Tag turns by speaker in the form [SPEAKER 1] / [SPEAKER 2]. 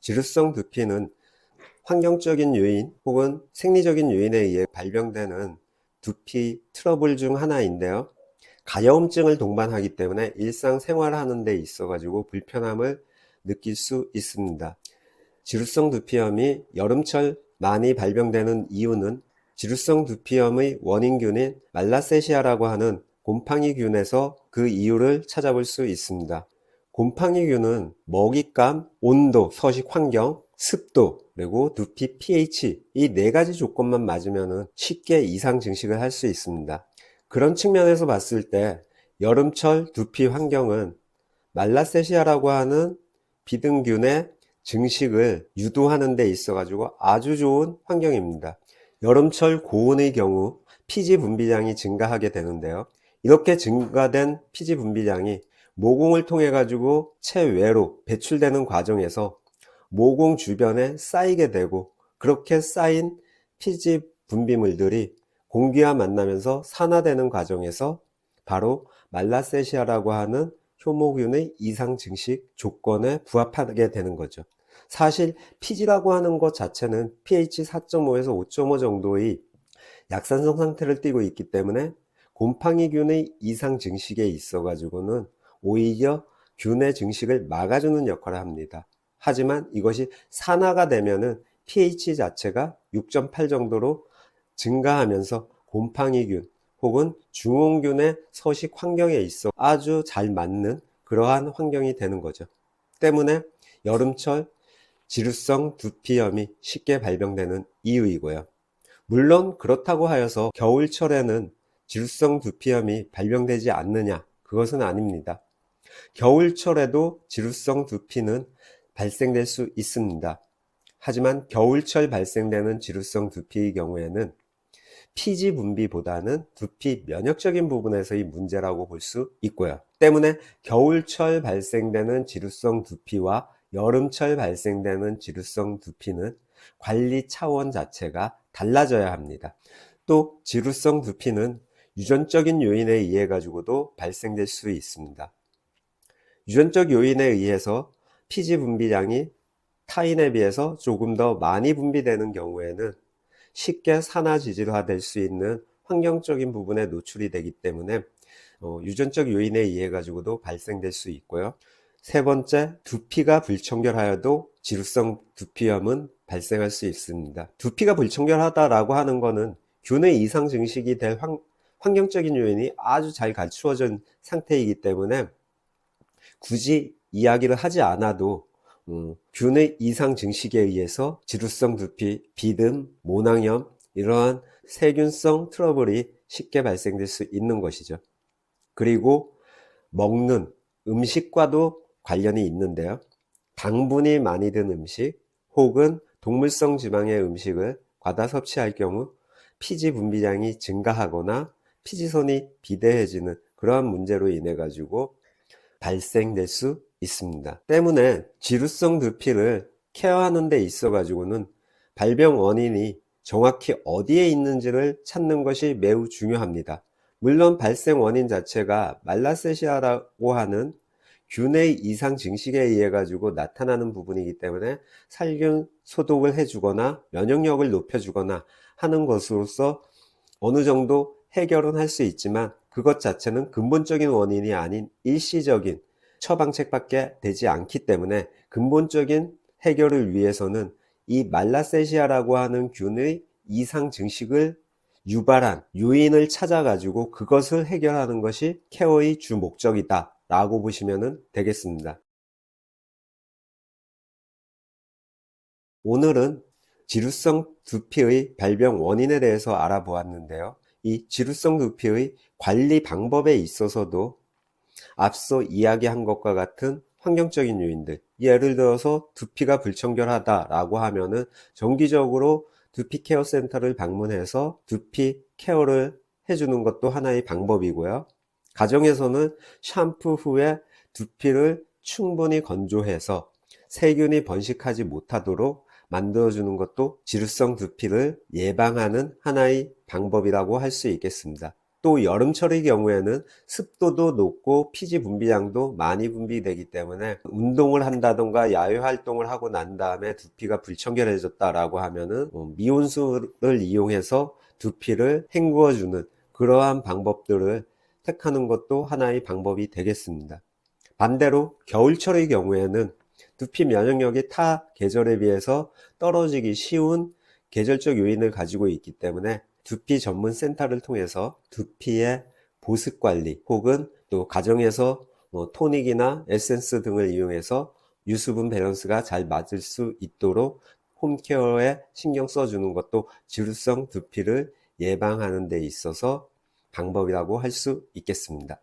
[SPEAKER 1] 지루성 두피는 환경적인 요인 혹은 생리적인 요인에 의해 발병되는 두피 트러블 중 하나인데요. 가려움증을 동반하기 때문에 일상생활하는 데 있어 가지고 불편함을 느낄 수 있습니다. 지루성 두피염이 여름철 많이 발병되는 이유는 지루성 두피염의 원인균인 말라세시아라고 하는 곰팡이균에서 그 이유를 찾아볼 수 있습니다. 곰팡이균은 먹잇감, 온도, 서식 환경, 습도, 그리고 두피 pH 이 네 가지 조건만 맞으면 쉽게 이상 증식을 할 수 있습니다. 그런 측면에서 봤을 때 여름철 두피 환경은 말라세시아라고 하는 비등균의 증식을 유도하는 데 있어 가지고 아주 좋은 환경입니다. 여름철 고온의 경우 피지 분비량이 증가하게 되는데요. 이렇게 증가된 피지 분비량이 모공을 통해 가지고 체외로 배출되는 과정에서 모공 주변에 쌓이게 되고, 그렇게 쌓인 피지 분비물들이 공기와 만나면서 산화되는 과정에서 바로 말라세시아라고 하는 효모균의 이상 증식 조건에 부합하게 되는 거죠. 사실 피지라고 하는 것 자체는 pH 4.5에서 5.5 정도의 약산성 상태를 띠고 있기 때문에 곰팡이균의 이상 증식에 있어 가지고는 오히려 균의 증식을 막아주는 역할을 합니다. 하지만 이것이 산화가 되면은 pH 자체가 6.8 정도로 증가하면서 곰팡이균 혹은 중홍균의 서식 환경에 있어 아주 잘 맞는 그러한 환경이 되는 거죠. 때문에 여름철 지루성 두피염이 쉽게 발병되는 이유이고요. 물론 그렇다고 하여서 겨울철에는 지루성 두피염이 발병되지 않느냐? 그것은 아닙니다. 겨울철에도 지루성 두피는 발생될 수 있습니다. 하지만 겨울철 발생되는 지루성 두피의 경우에는 피지 분비보다는 두피 면역적인 부분에서의 문제라고 볼 수 있고요. 때문에 겨울철 발생되는 지루성 두피와 여름철 발생되는 지루성 두피는 관리 차원 자체가 달라져야 합니다. 또 지루성 두피는 유전적인 요인에 의해 가지고도 발생될 수 있습니다. 유전적 요인에 의해서 피지 분비량이 타인에 비해서 조금 더 많이 분비되는 경우에는 쉽게 산화지질화될 수 있는 환경적인 부분에 노출이 되기 때문에 유전적 요인에 의해 가지고도 발생될 수 있고요. 세 번째, 두피가 불청결하여도 지루성 두피염은 발생할 수 있습니다. 두피가 불청결하다라고 하는 것은 균의 이상 증식이 될 환경적인 요인이 아주 잘 갖추어진 상태이기 때문에 굳이 이야기를 하지 않아도 균의 이상 증식에 의해서 지루성 두피, 비듬, 모낭염 이러한 세균성 트러블이 쉽게 발생될 수 있는 것이죠. 그리고 먹는 음식과도 관련이 있는데요. 당분이 많이 든 음식 혹은 동물성 지방의 음식을 과다 섭취할 경우 피지 분비량이 증가하거나 피지선이 비대해지는 그러한 문제로 인해 가지고 발생될 수 있습니다. 때문에 지루성 두피를 케어하는 데 있어 가지고는 발병 원인이 정확히 어디에 있는지를 찾는 것이 매우 중요합니다. 물론 발생 원인 자체가 말라세시아라고 하는 균의 이상 증식에 의해 가지고 나타나는 부분이기 때문에 살균 소독을 해주거나 면역력을 높여주거나 하는 것으로서 어느 정도 해결은 할 수 있지만 그것 자체는 근본적인 원인이 아닌 일시적인 처방책밖에 되지 않기 때문에 근본적인 해결을 위해서는 이 말라세시아라고 하는 균의 이상 증식을 유발한 요인을 찾아가지고 그것을 해결하는 것이 케어의 주 목적이다 라고 보시면 되겠습니다. 오늘은 지루성 두피의 발병 원인에 대해서 알아보았는데요. 이 지루성 두피의 관리 방법에 있어서도 앞서 이야기한 것과 같은 환경적인 요인들, 예를 들어서 두피가 불청결하다라고 하면은 정기적으로 두피 케어 센터를 방문해서 두피 케어를 해주는 것도 하나의 방법이고요. 가정에서는 샴푸 후에 두피를 충분히 건조해서 세균이 번식하지 못하도록 만들어주는 것도 지루성 두피를 예방하는 하나의 방법이라고 할 수 있겠습니다. 또 여름철의 경우에는 습도도 높고 피지 분비량도 많이 분비되기 때문에 운동을 한다던가 야외 활동을 하고 난 다음에 두피가 불청결해졌다라고 하면은 미온수를 이용해서 두피를 헹구어주는 그러한 방법들을 택하는 것도 하나의 방법이 되겠습니다. 반대로 겨울철의 경우에는 두피 면역력이 타 계절에 비해서 떨어지기 쉬운 계절적 요인을 가지고 있기 때문에 두피 전문 센터를 통해서 두피의 보습 관리 혹은 또 가정에서 토닉이나 에센스 등을 이용해서 유수분 밸런스가 잘 맞을 수 있도록 홈케어에 신경 써주는 것도 지루성 두피를 예방하는 데 있어서 방법이라고 할 수 있겠습니다.